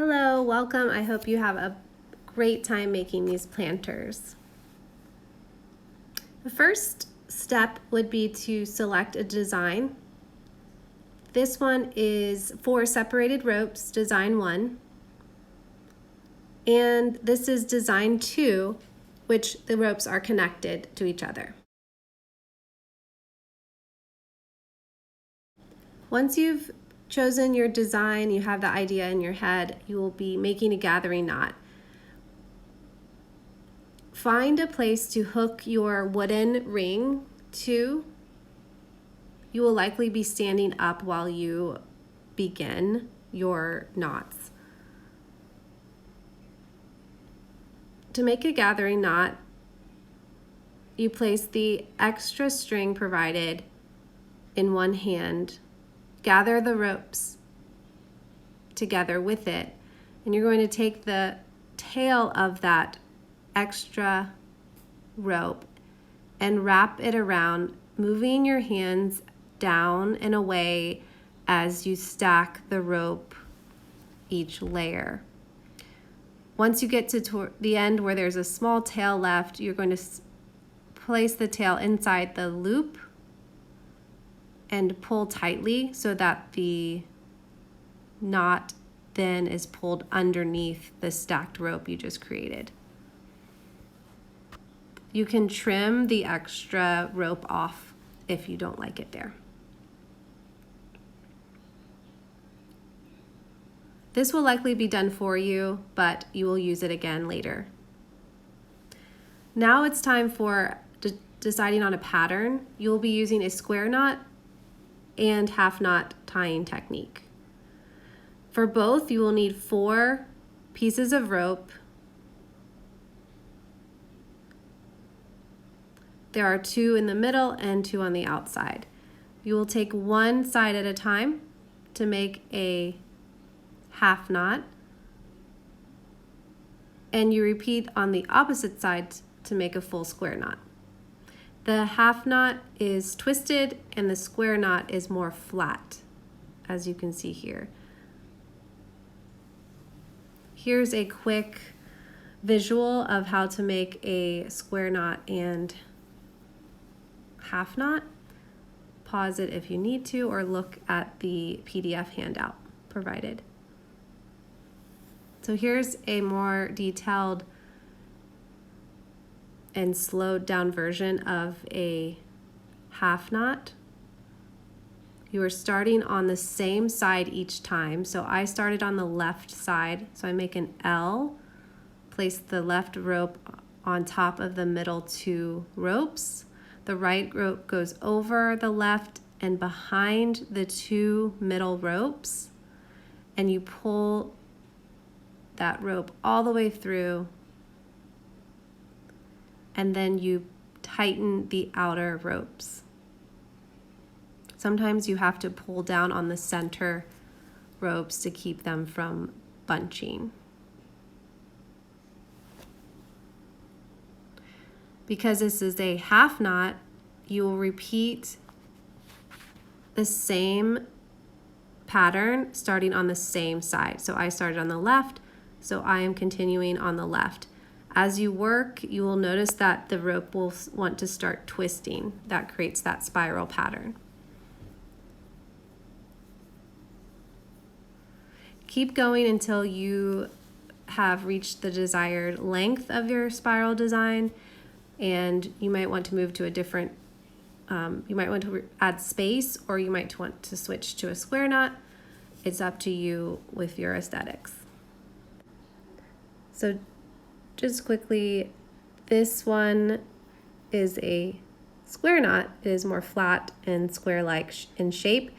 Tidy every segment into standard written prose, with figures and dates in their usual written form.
Hello, welcome. I hope you have a great time making these planters. The first step would be to select a design. This one is 4 separated ropes, design 1. And this is design 2, which the ropes are connected to each other. Once you've chosen your design, you have the idea in your head, you will be making a gathering knot. Find a place to hook your wooden ring to. You will likely be standing up while you begin your knots. To make a gathering knot, you place the extra string provided in one hand, gather the ropes together with it, and you're going to take the tail of that extra rope and wrap it around, moving your hands down and away as you stack the rope each layer. Once you get to the end where there's a small tail left, you're going to place the tail inside the loop and pull tightly so that the knot then is pulled underneath the stacked rope you just created. You can trim the extra rope off if you don't like it there. This will likely be done for you, but you will use it again later. Now it's time for deciding on a pattern. You will be using a square knot and half knot tying technique. For both, you will need 4 pieces of rope. There are 2 in the middle and 2 on the outside. You will take one side at a time to make a half knot, and you repeat on the opposite side to make a full square knot. The half knot is twisted and the square knot is more flat, as you can see here. Here's a quick visual of how to make a square knot and half knot. Pause it if you need to, or look at the PDF handout provided. So here's a more detailed and slowed down version of a half knot. You are starting on the same side each time. So I started on the left side. So I make an L, place the left rope on top of the middle 2 ropes. The right rope goes over the left and behind the 2 middle ropes, and you pull that rope all the way through, and then you tighten the outer ropes. Sometimes you have to pull down on the center ropes to keep them from bunching. Because this is a half knot, you will repeat the same pattern starting on the same side. So I started on the left, so I am continuing on the left. As you work, you will notice that the rope will want to start twisting. That creates that spiral pattern. Keep going until you have reached the desired length of your spiral design, and you might want to move to a different, you might want to add space, or you might want to switch to a square knot. It's up to you with your aesthetics. So just quickly, this one is a square knot. It is more flat and square-like in shape,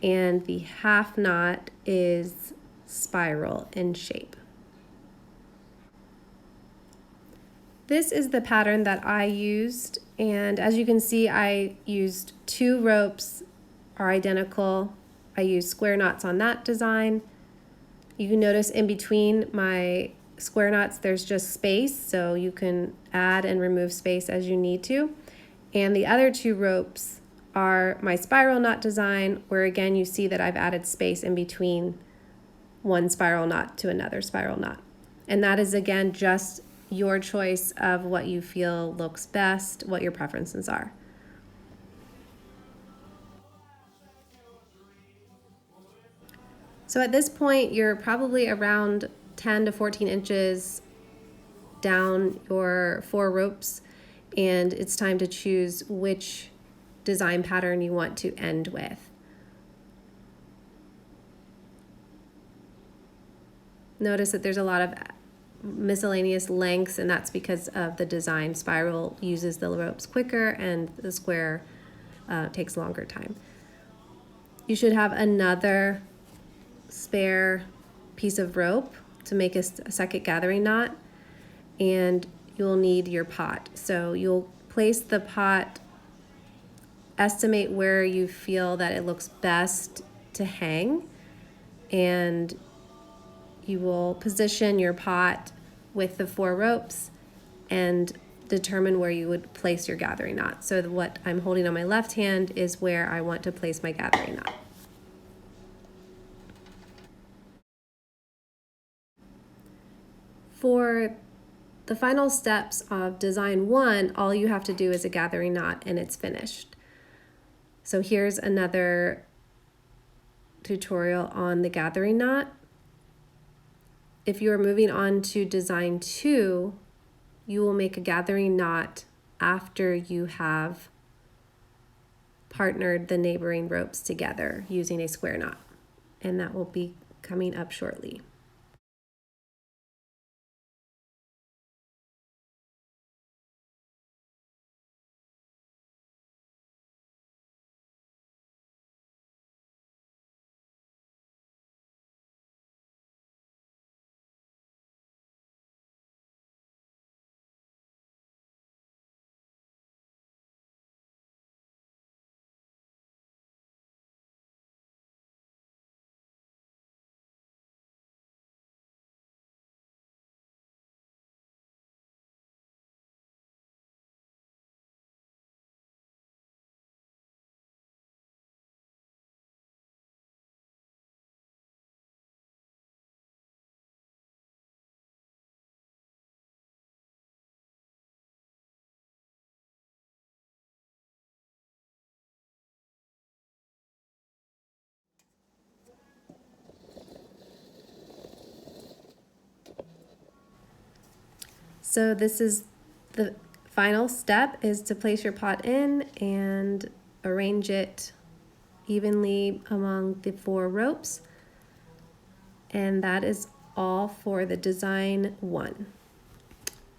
and the half knot is spiral in shape. This is the pattern that I used, and as you can see, I used 2 ropes are identical. I used square knots on that design. You can notice in between my square knots there's just space, so you can add and remove space as you need to. And the other 2 ropes are my spiral knot design, where again you see that I've added space in between one spiral knot to another spiral knot. And that is, again, just your choice of what you feel looks best, what your preferences are. So at this point, you're probably around 10 to 14 inches down your 4 ropes, and it's time to choose which design pattern you want to end with. Notice that there's a lot of miscellaneous lengths, and that's because of the design. Spiral uses the ropes quicker, and the square takes longer time. You should have another spare piece of rope to make a second gathering knot, and you'll need your pot. So you'll place the pot, estimate where you feel that it looks best to hang, and you will position your pot with the 4 ropes and determine where you would place your gathering knot. So what I'm holding on my left hand is where I want to place my gathering knot. For the final steps of design 1, all you have to do is a gathering knot and it's finished. So here's another tutorial on the gathering knot. If you are moving on to design 2, you will make a gathering knot after you have partnered the neighboring ropes together using a square knot, and that will be coming up shortly. So this is the final step, is to place your pot in and arrange it evenly among the 4 ropes. And that is all for the design 1.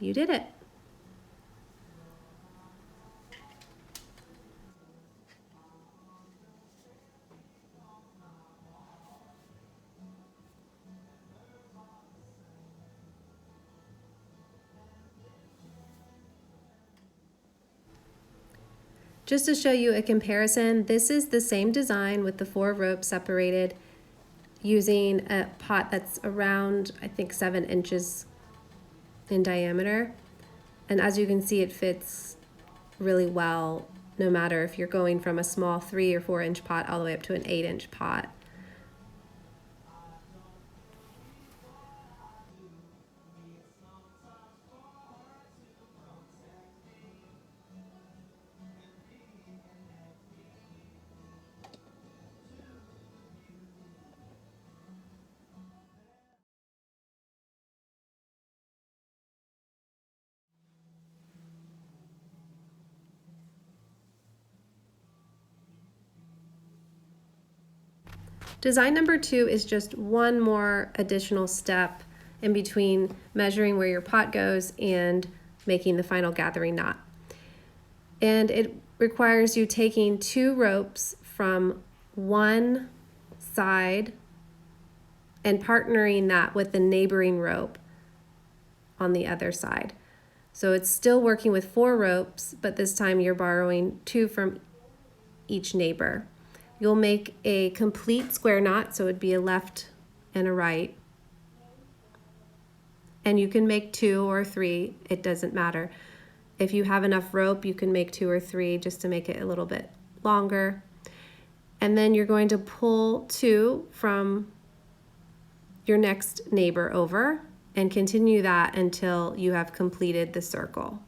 You did it. Just to show you a comparison, this is the same design with the 4 ropes separated using a pot that's around, I think, 7 inches in diameter. And as you can see, it fits really well, no matter if you're going from a small 3 or 4 inch pot all the way up to an 8-inch pot. Design number 2 is just one more additional step in between measuring where your pot goes and making the final gathering knot. And it requires you taking 2 ropes from one side and partnering that with the neighboring rope on the other side. So it's still working with 4 ropes, but this time you're borrowing 2 from each neighbor. You'll make a complete square knot, so it'd be a left and a right. And you can make 2 or 3, it doesn't matter. If you have enough rope, you can make 2 or 3 just to make it a little bit longer. And then you're going to pull 2 from your next neighbor over and continue that until you have completed the circle.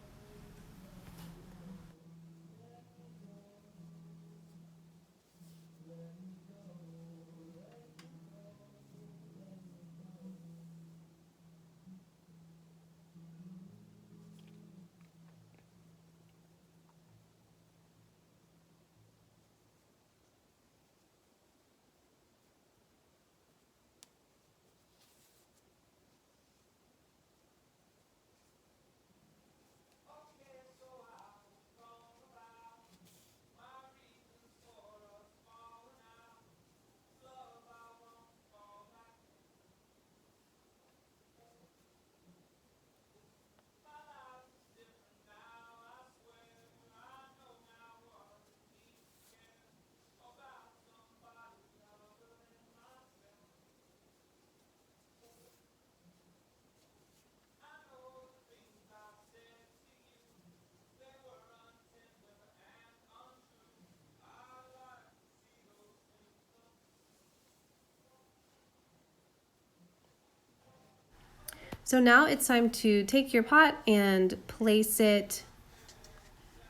So now it's time to take your pot and place it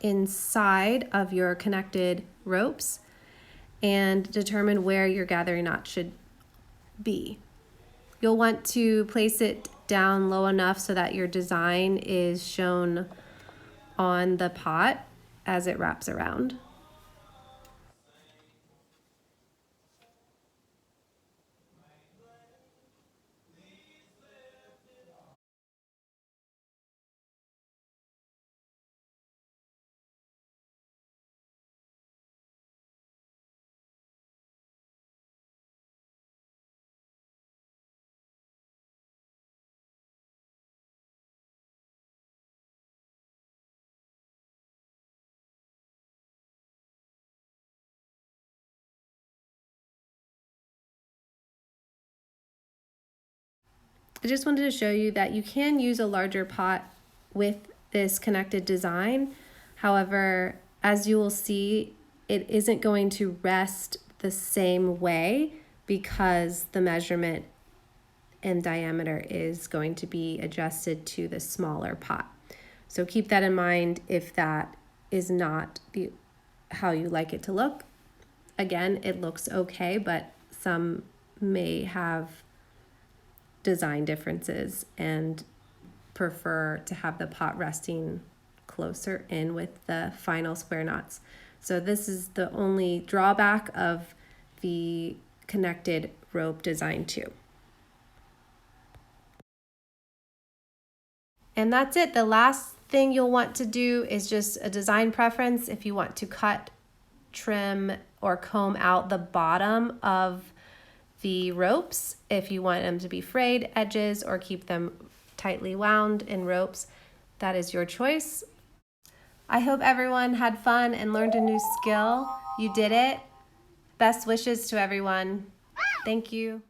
inside of your connected ropes and determine where your gathering knot should be. You'll want to place it down low enough so that your design is shown on the pot as it wraps around. I just wanted to show you that you can use a larger pot with this connected design. However, as you will see, it isn't going to rest the same way because the measurement and diameter is going to be adjusted to the smaller pot. So keep that in mind if that is not how you like it to look. Again, it looks okay, but some may have design differences and prefer to have the pot resting closer in with the final square knots. So this is the only drawback of the connected rope design too. And that's it. The last thing you'll want to do is just a design preference if you want to cut, trim, or comb out the bottom of the ropes, if you want them to be frayed edges or keep them tightly wound in ropes. That is your choice. I hope everyone had fun and learned a new skill. You did it. Best wishes to everyone. Thank you.